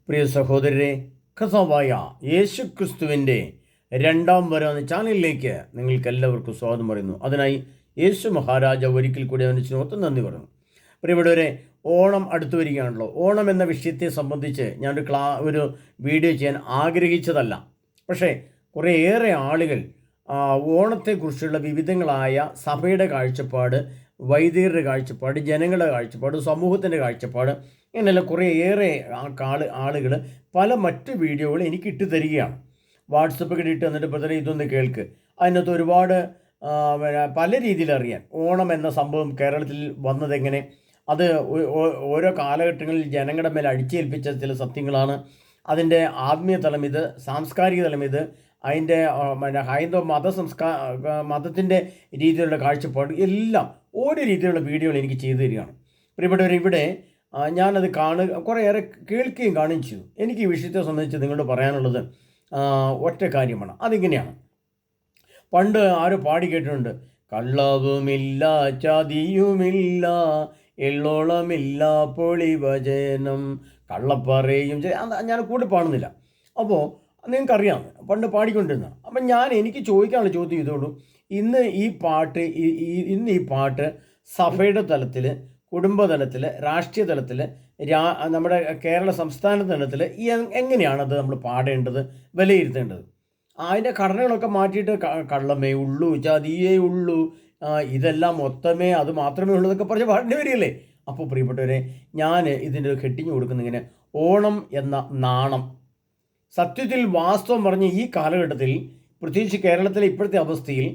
പ്രിയ സഹോദരരെ, കർത്താവായ യേശു ക്രിസ്തുവിൻ്റെ രണ്ടാം വരവെന്ന ചാനലിലേക്ക് നിങ്ങൾക്ക് എല്ലാവർക്കും സ്വാഗതം പറയുന്നു. അതിനായി യേശു മഹാരാജാവ് ഒരിക്കൽ കൂടി അവന് നന്ദി പറയുന്നു. പ്രിയപ്പെട്ടവരെ, ഓണം അടുത്തു വരികയാണല്ലോ. ഓണം എന്ന വിഷയത്തെ സംബന്ധിച്ച് ഞാനൊരു വീഡിയോ ചെയ്യാൻ ആഗ്രഹിച്ചതല്ല. പക്ഷേ കുറേയേറെ ആളുകൾ ഓണത്തെക്കുറിച്ചുള്ള വിവിധങ്ങളായ സഭയുടെ കാഴ്ചപ്പാട്, വൈദികരുടെ കാഴ്ചപ്പാട്, ജനങ്ങളുടെ കാഴ്ചപ്പാട്, സമൂഹത്തിൻ്റെ കാഴ്ചപ്പാട്, ഇങ്ങനെയല്ല കുറേയേറെ ആളുകൾ പല മറ്റ് വീഡിയോകൾ എനിക്ക് ഇട്ട് തരികയാണ്. വാട്സപ്പൊക്കെ ഇട്ട് തന്നിട്ട് ബ്രദറെ ഇതൊന്ന് കേൾക്ക്. അതിനകത്ത് ഒരുപാട് പല രീതിയിൽ അറിയാൻ ഓണം എന്ന സംഭവം കേരളത്തിൽ വന്നതെങ്ങനെ, അത് ഓരോ കാലഘട്ടങ്ങളിൽ ജനങ്ങളുടെ മേൽ അടിച്ചേൽപ്പിച്ച ചില സത്യങ്ങളാണ്. അതിൻ്റെ ആത്മീയ തലം ഇത്, സാംസ്കാരിക തലം ഇത്, അതിൻ്റെ ഹൈന്ദവ മതത്തിൻ്റെ രീതിയിലുള്ള കാഴ്ചപ്പാട് എല്ലാം ഓരോ രീതിയിലുള്ള വീഡിയോകൾ എനിക്ക് ചെയ്തു തരികയാണ്. പ്രിയപ്പെട്ടവർ, ഇവിടെ ഞാനത് കുറേയേറെ കേൾക്കുകയും കാണുകയും ചെയ്തു. എനിക്ക് ഈ വിഷയത്തെ സംബന്ധിച്ച് നിങ്ങളോട് പറയാനുള്ളത് ഒറ്റ കാര്യമാണ്. അതിങ്ങനെയാണ്. പണ്ട് ആരോ പാടി കേട്ടിട്ടുണ്ട്, കള്ളവുമില്ല ചതിയുമില്ല എള്ളോളമില്ല പൊളിവചനം, കള്ളപ്പറയും. ഞാൻ കൂടെ പാടുന്നില്ല. അപ്പോൾ നിങ്ങൾക്കറിയാം, പണ്ട് പാടിക്കൊണ്ടിരുന്ന. അപ്പം എനിക്ക് ചോദിക്കാനുള്ള ചോദ്യം ഇതോളൂ, ഇന്ന് ഈ പാട്ട് സഭയുടെ തലത്തിൽ, കുടുംബതലത്തിൽ, രാഷ്ട്രീയ തലത്തിൽ, നമ്മുടെ കേരള സംസ്ഥാന തലത്തിൽ എങ്ങനെയാണത് നമ്മൾ പാടേണ്ടത്, വിലയിരുത്തേണ്ടത്? അതിൻ്റെ ഘടനകളൊക്കെ മാറ്റിയിട്ട് കള്ളമേ ഉള്ളൂ, ചതിയേ ഉള്ളൂ, ഇതെല്ലാം മൊത്തമേ അത് മാത്രമേ ഉള്ളൂ എന്നൊക്കെ പറഞ്ഞ് പാടേണ്ടി വരികയല്ലേ? അപ്പോൾ പ്രിയപ്പെട്ടവരെ, ഞാൻ ഇതിൻ്റെ കെട്ടിഞ്ഞു കൊടുക്കുന്നിങ്ങനെ ഓണം എന്ന നാണം. സത്യത്തിൽ വാസ്തവം പറഞ്ഞ് ഈ കാലഘട്ടത്തിൽ, പ്രത്യേകിച്ച് കേരളത്തിലെ ഇപ്പോഴത്തെ അവസ്ഥയിൽ,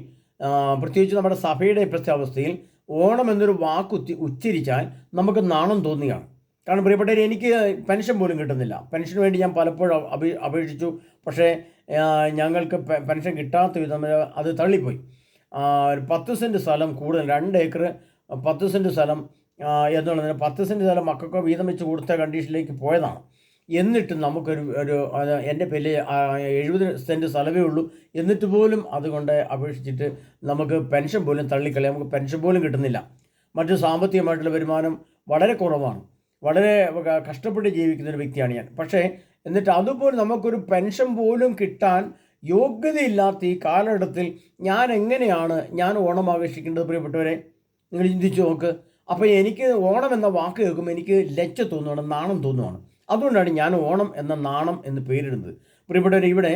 പ്രത്യേകിച്ച് നമ്മുടെ സഭയുടെ ഇപ്പോഴത്തെ അവസ്ഥയിൽ ഓണം എന്നൊരു വാക്ക് ഉച്ചരിച്ചാൽ നമുക്ക് നാണം തോന്നുകയാണ്. കാരണം പ്രിയപ്പെട്ടവർ, എനിക്ക് പെൻഷൻ പോലും കിട്ടുന്നില്ല. പെൻഷന് വേണ്ടി ഞാൻ പലപ്പോഴും അപേക്ഷിച്ചു. പക്ഷേ ഞങ്ങൾക്ക് പെൻഷൻ കിട്ടാത്ത വിധം അത് തള്ളിപ്പോയി. 10 സെൻറ്റ് സ്ഥലം കൂടുതൽ, 2 ഏക്കർ 10 സെൻറ്റ് സ്ഥലം എന്നുള്ളതിന് 10 സെൻറ്റ് സ്ഥലം മക്കൾക്ക് വീതം വെച്ച് കൊടുത്ത കണ്ടീഷനിലേക്ക് പോയതാണ്. എന്നിട്ട് നമുക്കൊരു എൻ്റെ പേരിൽ 70 സെൻറ്റ് സ്ഥലമേ ഉള്ളൂ. എന്നിട്ട് പോലും അതുകൊണ്ട് അപേക്ഷിച്ചിട്ട് നമുക്ക് പെൻഷൻ പോലും തള്ളിക്കളയാം. നമുക്ക് പെൻഷൻ പോലും കിട്ടുന്നില്ല. മറ്റു സാമ്പത്തികമായിട്ടുള്ള വരുമാനം വളരെ കുറവാണ്. വളരെ കഷ്ടപ്പെട്ട് ജീവിക്കുന്ന ഒരു വ്യക്തിയാണ് ഞാൻ. പക്ഷേ എന്നിട്ട് അതുപോലെ നമുക്കൊരു പെൻഷൻ പോലും കിട്ടാൻ യോഗ്യതയില്ലാത്ത ഈ കാലഘട്ടത്തിൽ ഞാൻ ഓണം ആഘോഷിക്കേണ്ടത്? പ്രിയപ്പെട്ടവരെ, നിങ്ങൾ ചിന്തിച്ചു നോക്ക്. അപ്പോൾ എനിക്ക് ഓണം എന്ന വാക്ക് കേൾക്കുമ്പോൾ എനിക്ക് ലജ്ജ തോന്നുകയാണ്, നാണം തോന്നുകയാണ്. അതുകൊണ്ടാണ് ഞാൻ ഓണം എന്ന നാണം എന്ന് പേരിടുന്നത്. പ്രിയപ്പെട്ടവരെ, ഇവിടെ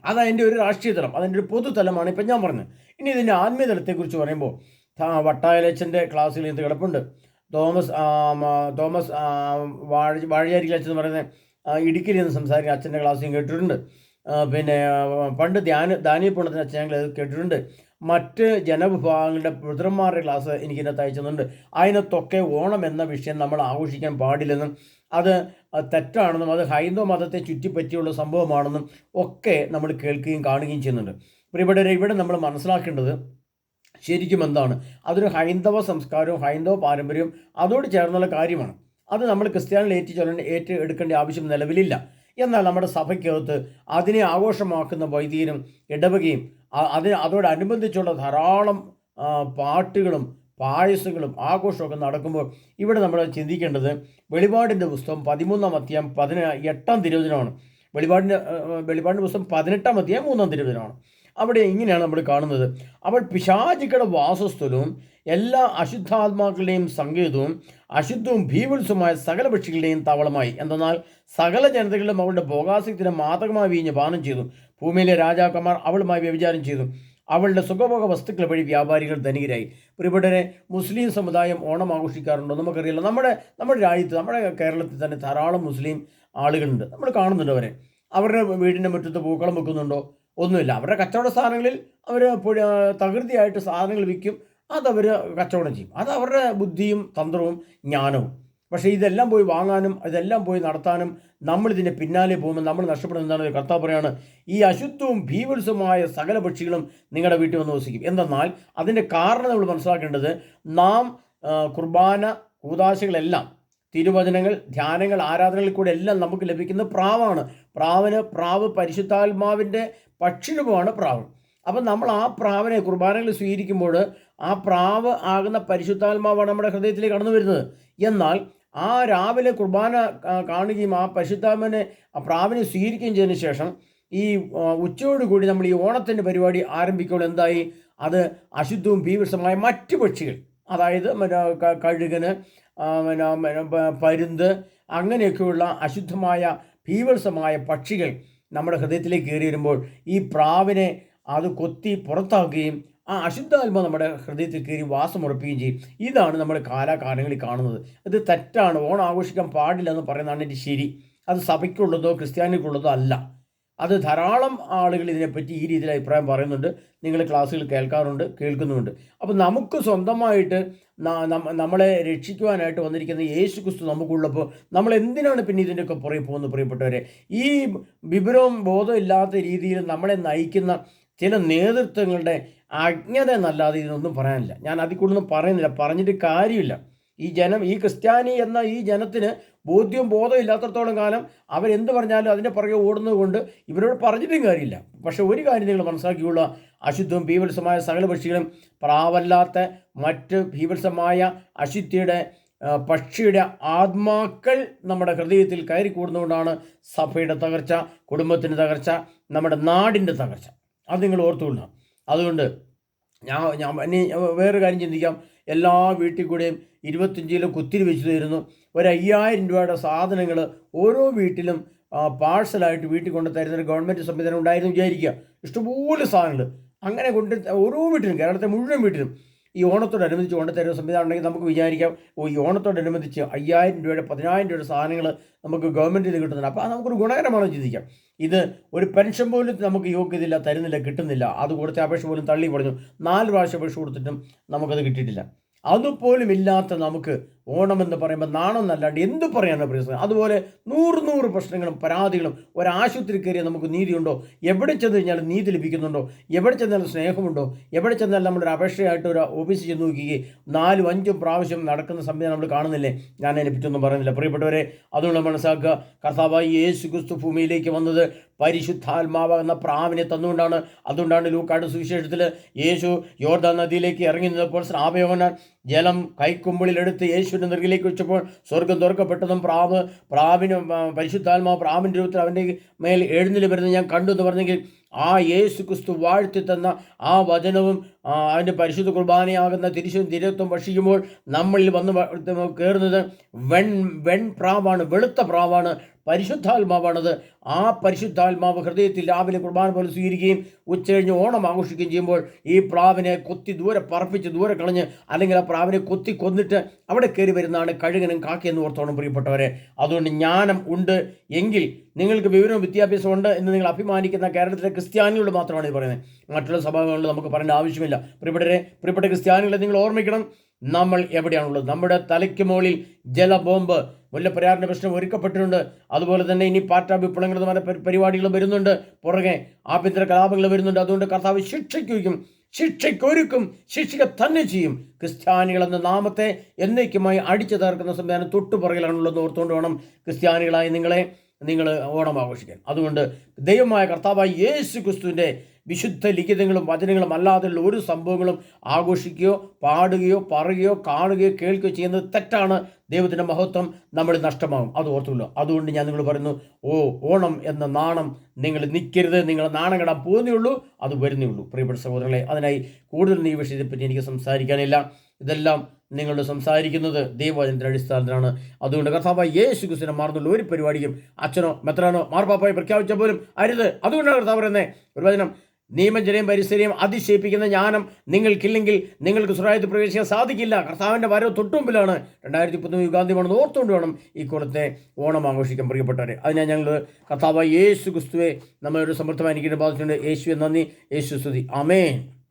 അതതിൻ്റെ ഒരു രാഷ്ട്രീയ തലം, അതിൻ്റെ ഒരു പൊതുതലമാണ് ഇപ്പം ഞാൻ പറഞ്ഞത്. ഇനി ഇതിൻ്റെ ആത്മീയ തലത്തെക്കുറിച്ച് പറയുമ്പോൾ, വട്ടായലച്ചൻ്റെ ക്ലാസ്സിൽ ഇത് കിടപ്പുണ്ട്. തോമസ് വാഴയാരിക്കൽ അച്ഛൻ എന്ന് പറയുന്നത് ഇടുക്കിയിൽ നിന്ന് സംസാരിക്കുന്ന അച്ഛൻ്റെ ക്ലാസ് ഞാൻ കേട്ടിട്ടുണ്ട്. പിന്നെ പണ്ട് ദാനിയപ്പുണത്തിൻ്റെ അച്ഛൻ ഞങ്ങൾ കേട്ടിട്ടുണ്ട്. മറ്റ് ജനവിഭാഗങ്ങളുടെ പുത്രന്മാരുടെ ക്ലാസ് എനിക്കിതിനകത്ത് അയച്ചുന്നുണ്ട്. അതിനകത്തൊക്കെ ഓണം എന്ന വിഷയം നമ്മൾ ആഘോഷിക്കാൻ പാടില്ലെന്നും അത് തെറ്റാണെന്നും അത് ഹൈന്ദവ മതത്തെ ചുറ്റിപ്പറ്റിയുള്ള സംഭവമാണെന്നും ഒക്കെ നമ്മൾ കേൾക്കുകയും കാണുകയും ചെയ്യുന്നുണ്ട്. പ്രിയപ്പെട്ടവരെ, ഇവിടെ നമ്മൾ മനസ്സിലാക്കേണ്ടത് ശരിക്കും എന്താണ്, അതൊരു ഹൈന്ദവ സംസ്കാരവും ഹൈന്ദവ പാരമ്പര്യവും അതോട് ചേർന്നുള്ള കാര്യമാണ്. അത് നമ്മൾ ക്രിസ്ത്യാനികൾ ഏറ്റെടുക്കേണ്ട ആവശ്യം നിലവിലില്ല. എന്നാൽ നമ്മുടെ സഭയ്ക്കകത്ത് അതിനെ ആഘോഷമാക്കുന്ന വൈദികരും ഇടവകയും അതോടനുബന്ധിച്ചുള്ള ധാരാളം പാട്ടുകളും പായസങ്ങളും ആഘോഷമൊക്കെ നടക്കുമ്പോൾ ഇവിടെ നമ്മൾ ചിന്തിക്കേണ്ടത് വെളിപാടിൻ്റെ പുസ്തകം 13-ാം അധ്യായം 18-ാം തിരുവചനമാണ്. വെളിപാടിൻ്റെ പുസ്തകം 18-ാം അധ്യായം 3-ാം തിരുവചനമാണ്. അവിടെ ഇങ്ങനെയാണ് നമ്മൾ കാണുന്നത്, അവൾ പിശാചുക്കളുടെ വാസസ്ഥലവും എല്ലാ അശുദ്ധാത്മാക്കളുടെയും സങ്കേതവും അശുദ്ധവും ഭീവത്സവുമായ സകല പക്ഷികളുടെയും തവളമായി. എന്തെന്നാൽ സകല ജനതകളിലും അവളുടെ ഭോഗാസക്തിയുടെ മാതകമായി വീഞ്ഞ് പാനം ചെയ്തു. ഭൂമിയിലെ രാജാക്കന്മാർ അവളുമായി വ്യഭിചാരം ചെയ്തു. അവളുടെ സുഖഭോഗ വസ്തുക്കൾ വഴി വ്യാപാരികൾ ധനികരായി. പ്രിയപ്പെട്ടവരെ, മുസ്ലിം സമുദായം ഓണം ആഘോഷിക്കാറുണ്ടോ? നമുക്കറിയില്ല. നമ്മുടെ രാജ്യത്ത്, നമ്മുടെ കേരളത്തിൽ തന്നെ ധാരാളം മുസ്ലിം ആളുകളുണ്ട്. നമ്മൾ കാണുന്നുണ്ട് അവരെ. അവരുടെ വീടിൻ്റെ മുറ്റത്ത് പൂക്കളം വെക്കുന്നുണ്ടോ? ഒന്നുമില്ല. അവരുടെ കച്ചവട സ്ഥാനങ്ങളിൽ അവർ തകൃതിയായിട്ട് സാധനങ്ങൾ വിൽക്കും. അതവർ കച്ചവടം ചെയ്യും. അത് അവരുടെ ബുദ്ധിയും തന്ത്രവും ജ്ഞാനവും. പക്ഷേ ഇതെല്ലാം പോയി വാങ്ങാനും ഇതെല്ലാം പോയി നടത്താനും നമ്മളിതിൻ്റെ പിന്നാലെ പോകുമ്പോൾ നമ്മൾ നഷ്ടപ്പെടുന്നതാണ്. കർത്താവ് പറയാണ്, ഈ അശുദ്ധവും ഭീവത്സവുമായ സകല പക്ഷികളും നിങ്ങളുടെ വീട്ടിൽ വന്ന് വസിക്കും. എന്തെന്നാൽ അതിൻ്റെ കാരണം നമ്മൾ മനസ്സിലാക്കേണ്ടത്, നാം കുർബാന, കൂദാശകളെല്ലാം, തിരുവചനങ്ങൾ, ധ്യാനങ്ങൾ, ആരാധനകളിൽ കൂടെ എല്ലാം നമുക്ക് ലഭിക്കുന്ന പ്രാവാണ്. പ്രാവ് പരിശുദ്ധാത്മാവിൻ്റെ പക്ഷിരൂപമാണ് പ്രാവ്. അപ്പം നമ്മൾ ആ പ്രാവിനെ കുർബാനകൾ സ്വീകരിക്കുമ്പോൾ ആ പ്രാവ് ആകുന്ന പരിശുദ്ധാത്മാവാണ് നമ്മുടെ ഹൃദയത്തിലേക്ക് കടന്നു വരുന്നത്. എന്നാൽ ആ രാവിലെ കുർബാന കാണുകയും ആ പരിശുദ്ധാത്മാവിനെ ആ പ്രാവിനെ സ്വീകരിക്കുകയും ചെയ്തതിന് ശേഷം ഈ ഉച്ചയോടുകൂടി നമ്മൾ ഈ ഓണത്തിൻ്റെ പരിപാടി ആരംഭിക്കുമ്പോൾ എന്തായി, അത് അശുദ്ധവും ഭീവസമായ മറ്റു പക്ഷികൾ, അതായത് കഴുകന്, പരുന്ത്, അങ്ങനെയൊക്കെയുള്ള അശുദ്ധമായ ഭീവത്സമായ പക്ഷികൾ നമ്മുടെ ഹൃദയത്തിലേക്ക് കയറി വരുമ്പോൾ ഈ പ്രാവിനെ അത് കൊത്തി പുറത്താക്കുകയും ആ അശുദ്ധാത്മ നമ്മുടെ ഹൃദയത്തിൽ കയറി വാസമുറപ്പിക്കുകയും ചെയ്യും. ഇതാണ് നമ്മൾ കാലാകാലങ്ങളിൽ കാണുന്നത്. ഇത് തെറ്റാണ്. ഓണം ആഘോഷിക്കാൻ പാടില്ല എന്ന് പറയുന്നതാണ് എൻ്റെ ശരി. അത് സഭയ്ക്കുള്ളതോ ക്രിസ്ത്യാനിക്കുള്ളതോ അല്ല. അത് ധാരാളം ആളുകൾ ഇതിനെപ്പറ്റി ഈ രീതിയിൽ അഭിപ്രായം പറയുന്നുണ്ട്. നിങ്ങൾ ക്ലാസ്സുകൾ കേൾക്കുന്നുമുണ്ട്. അപ്പോൾ നമുക്ക് സ്വന്തമായിട്ട് നമ്മളെ രക്ഷിക്കുവാനായിട്ട് വന്നിരിക്കുന്ന യേശു ക്രിസ്തു നമുക്കുള്ളപ്പോൾ നമ്മൾ എന്തിനാണ് പിന്നെ ഇതിൻ്റെയൊക്കെ പുറകെ പോകുന്നത്? പ്രിയപ്പെട്ടവരെ, ഈ വിവരവും ബോധവും ഇല്ലാത്ത രീതിയിൽ നമ്മളെ നയിക്കുന്ന ചില നേതൃത്വങ്ങളുടെ അജ്ഞത എന്നല്ലാതെ ഇതിനൊന്നും പറയാനില്ല. ഞാൻ അതിൽ കൂടുതലൊന്നും പറയുന്നില്ല, പറഞ്ഞിട്ട് കാര്യമില്ല. ഈ ക്രിസ്ത്യാനി എന്ന ഈ ജനത്തിന് ബോധ്യവും ബോധവും ഇല്ലാത്തടത്തോളം കാലം അവരെന്ത് പറഞ്ഞാലും അതിൻ്റെ പുറകെ ഓടുന്നത് കൊണ്ട് ഇവരോട് പറഞ്ഞിട്ടും കാര്യമില്ല. പക്ഷേ ഒരു കാര്യം നിങ്ങൾ മനസ്സിലാക്കിയുള്ള, അശുദ്ധവും ഭീവത്സമായ സകല പക്ഷികളും പ്രാവല്ലാത്ത മറ്റ് ഭീവത്സമായ അശുദ്ധിയുടെ പക്ഷിയുടെ ആത്മാക്കൾ നമ്മുടെ ഹൃദയത്തിൽ കയറി കൂടുന്നതുകൊണ്ടാണ് സഭയുടെ തകർച്ച, കുടുംബത്തിൻ്റെ തകർച്ച, നമ്മുടെ നാടിൻ്റെ തകർച്ച. അത് നിങ്ങൾ ഓർത്തുകൊള്ളണം. അതുകൊണ്ട് ഞാൻ വേറൊരു കാര്യം ചിന്തിക്കാം. എല്ലാ വീട്ടിൽ കൂടെയും 25 കിലോ കുത്തിരി വെച്ച് തരുന്നു. 5000 രൂപയുടെ സാധനങ്ങൾ ഓരോ വീട്ടിലും പാഴ്സലായിട്ട് വീട്ടിൽ കൊണ്ട് തരുന്നൊരു ഗവൺമെൻറ് സംവിധാനം ഉണ്ടായിരുന്നു വിചാരിക്കുക. ഇഷ്ടംപോലെ സാധനങ്ങൾ അങ്ങനെ കൊണ്ട് ഓരോ വീട്ടിലും, കേരളത്തെ മുഴുവൻ വീട്ടിലും ഈ ഓണത്തോടനുബന്ധിച്ച് കൊണ്ടുതരുന്ന സംവിധാനം ഉണ്ടെങ്കിൽ നമുക്ക് വിചാരിക്കാം, ഈ ഓണത്തോടനുബന്ധിച്ച് 5000 രൂപയുടെ 10000 രൂപയുടെ സാധനങ്ങൾ നമുക്ക് ഗവൺമെൻറ്റിൽ നിന്ന് കിട്ടുന്നുണ്ട്. അപ്പോൾ അത് നമുക്കൊരു ഗുണകരമാണെന്ന് ചിന്തിക്കാം. ഇത് ഒരു പെൻഷൻ പോലും നമുക്ക് യോഗ്യതയില്ല, തരുന്നില്ല, കിട്ടുന്നില്ല. അത് കൊടുത്ത അപേക്ഷ പോലും തള്ളി പറഞ്ഞു. 4 പ്രാവശ്യം അപേക്ഷ കൊടുത്തിട്ടും നമുക്കത് കിട്ടിയിട്ടില്ല. അതുപോലും ഇല്ലാത്ത നമുക്ക് ഓണമെന്ന് പറയുമ്പോൾ നാണം എന്നല്ലാണ്ട് എന്ത് പറയാനാണ് പ്രശ്നം? അതുപോലെ 100 പ്രശ്നങ്ങളും പരാതികളും. ഒരാശുപത്രി കയറിയാൽ നമുക്ക് നീതിയുണ്ടോ? എവിടെ ചെന്ന് കഴിഞ്ഞാലും നീതി ലഭിക്കുന്നുണ്ടോ? എവിടെ ചെന്നാലും സ്നേഹമുണ്ടോ? എവിടെ ചെന്നാലും നമ്മളൊരു അപേക്ഷയായിട്ട് ഒരു ഓഫീസിൽ ചെന്ന് നോക്കുകയും 4-5 പ്രാവശ്യം നടക്കുന്ന സംവിധാനം നമ്മൾ കാണുന്നില്ലേ? ഞാൻ അതിനെ പറ്റിയൊന്നും പറയുന്നില്ല പ്രിയപ്പെട്ടവരെ. അതുകൊണ്ട് മനസ്സിലാക്കുക, കർത്താവായ യേശു ക്രിസ്തു ഭൂമിയിലേക്ക് വന്നത് പരിശുദ്ധാത്മാവ് എന്ന പ്രാവിനെ തന്നുകൊണ്ടാണ്. അതുകൊണ്ടാണ് ലൂക്കായുടെ സുവിശേഷത്തിൽ യേശു യോർദാൻ നദിയിലേക്ക് ഇറങ്ങി നിന്നപ്പോൾ സ്നാപയോഹന്നാൻ ജലം കൈക്കുമ്പിളിലെടുത്ത് യേശുവിൻ്റെ നെറുകിലേക്ക് വെച്ചപ്പോൾ സ്വർഗം തുറക്കപ്പെട്ടതും പ്രാവിന് പരിശുദ്ധാത്മാവ് പ്രാവിൻ്റെ രൂപത്തിൽ അവൻ്റെ മേൽ എഴുന്നള്ളി വരുന്നത് ഞാൻ കണ്ടു എന്ന് പറഞ്ഞെങ്കിൽ, ആ യേശു ക്രിസ്തു വാഴ്ത്തി തന്ന ആ വചനവും അതിൻ്റെ പരിശുദ്ധ കുർബാനയാകുന്ന തിരുത്വം ഭക്ഷിക്കുമ്പോൾ നമ്മളിൽ വന്ന് കയറുന്നത് വെൺപ്രാവാണ്, വെളുത്ത പ്രാവാണ്, പരിശുദ്ധാത്മാവാണത്. ആ പരിശുദ്ധാത്മാവ് ഹൃദയത്തിൽ രാവിലെ കുർബാന പോലെ സ്വീകരിക്കുകയും ഉച്ച കഴിഞ്ഞ് ഓണം ആഘോഷിക്കുകയും ചെയ്യുമ്പോൾ ഈ പ്രാവിനെ കൊത്തി ദൂരെ പറപ്പിച്ച് ദൂരെ കളഞ്ഞ്, അല്ലെങ്കിൽ ആ പ്രാവിനെ കൊത്തി കൊന്നിട്ട് അവിടെ കയറി വരുന്നതാണ് കഴുകനും കാക്കയെന്ന് ഓർത്തോണം പ്രിയപ്പെട്ടവരെ. അതുകൊണ്ട് ജ്ഞാനം ഉണ്ട് എങ്കിൽ, നിങ്ങൾക്ക് വിവരവും വിദ്യാഭ്യാസം ഉണ്ട് എന്ന് നിങ്ങൾ അഭിമാനിക്കുന്ന കേരളത്തിലെ ക്രിസ്ത്യാനികളോട് മാത്രമാണ് ഇത് പറയുന്നത്. മറ്റുള്ള സഭകളിൽ നമുക്ക് പറയേണ്ട ആവശ്യമില്ല. പ്രിയപ്പെട്ട ക്രിസ്ത്യാനികളെ നിങ്ങൾ ഓർമ്മിക്കണം, നമ്മൾ എവിടെയാണുള്ളത്? നമ്മുടെ തലയ്ക്ക് മുകളിൽ ജലബോംബ്, മുല്ലപ്പെരിയാറിൻ്റെ പ്രശ്നം ഒരുക്കപ്പെട്ടിട്ടുണ്ട്. അതുപോലെ തന്നെ ഇനി പാറ്റ വിപ്ലവങ്ങളുടെ പരിപാടികൾ വരുന്നുണ്ട്, പുറകെ ആഭ്യന്തര കലാപങ്ങൾ വരുന്നുണ്ട്. അതുകൊണ്ട് കർത്താവ് ശിക്ഷയ്ക്കൊരുക്കും, ശിക്ഷിക തന്നെ ചെയ്യും. ക്രിസ്ത്യാനികളെന്ന നാമത്തെ എന്നേക്കുമായി അടിച്ചു തകർക്കുന്ന സംവിധാനം തൊട്ടുപുറകിലാണുള്ളത് ഓർത്തുകൊണ്ട് വേണം ക്രിസ്ത്യാനികളായി നിങ്ങൾ ഓണം ആഘോഷിക്കാൻ. അതുകൊണ്ട് ദൈവമായ കർത്താവായ യേശു ക്രിസ്തുവിൻ്റെ വിശുദ്ധ ലിഖിതങ്ങളും വചനങ്ങളും അല്ലാതെയുള്ള ഒരു സംഭവങ്ങളും ആഘോഷിക്കുകയോ പാടുകയോ പറയുകയോ കാണുകയോ കേൾക്കുകയോ ചെയ്യുന്നത് തെറ്റാണ്. ദൈവത്തിൻ്റെ മഹത്വം നമ്മൾ നഷ്ടമാകും. അത് ഓർത്തുള്ളൂ. അതുകൊണ്ട് ഞാൻ നിങ്ങൾ പറയുന്നു, ഓണം എന്ന നാണം നിങ്ങൾ നിൽക്കരുത്. നിങ്ങൾ നാണം കെടാൻ പോകുന്നേ ഉള്ളൂ, അത് വരുന്നേ ഉള്ളൂ പ്രിയപ്പെട്ട സഹോദരങ്ങളെ. അതിനായി കൂടുതൽ ഈ വിഷയത്തെപ്പറ്റി എനിക്ക് സംസാരിക്കാനില്ല. ഇതെല്ലാം നിങ്ങളോട് സംസാരിക്കുന്നത് ദൈവവചനത്തിൻ്റെ അടിസ്ഥാനത്തിലാണ്. അതുകൊണ്ട് കർത്താവായ യേശു ക്രിസ്തുവിനെ മറന്നുള്ള ഒരു പരിപാടിയും അച്ഛനോ മെത്രാനോ മാർപ്പാപ്പായോ പ്രഖ്യാപിച്ച പോലും അരുത്. അതുകൊണ്ടാണ് കർത്താവ് പറയുന്നത് ഒരു വചനം, നിയമജനയും പരിസരയും അതിശയിപ്പിക്കുന്ന ജ്ഞാനം നിങ്ങൾക്കില്ലെങ്കിൽ നിങ്ങൾക്ക് സുരായത്തിൽ പ്രവേശിക്കാൻ സാധിക്കില്ല. കർത്താവിൻ്റെ വരവ് തൊട്ടുമുമ്പിലാണ്. 2013 യുഗാന്ത്യമാണെന്ന് ഓർത്തുകൊണ്ട് വേണം ഈ കൊല്ലത്തെ ഓണം ആഘോഷിക്കാൻ പ്രിയപ്പെട്ടവരെ. അതിനായി ഞങ്ങൾ കർത്താവായ യേശു ക്രിസ്തുവെ നമ്മളൊരു സമൃദ്ധമായിരിക്കുന്ന ബാധിച്ചിട്ടുണ്ട്. യേശുവെ നന്ദി, യേശു സ്തുതി. ആമേൻ.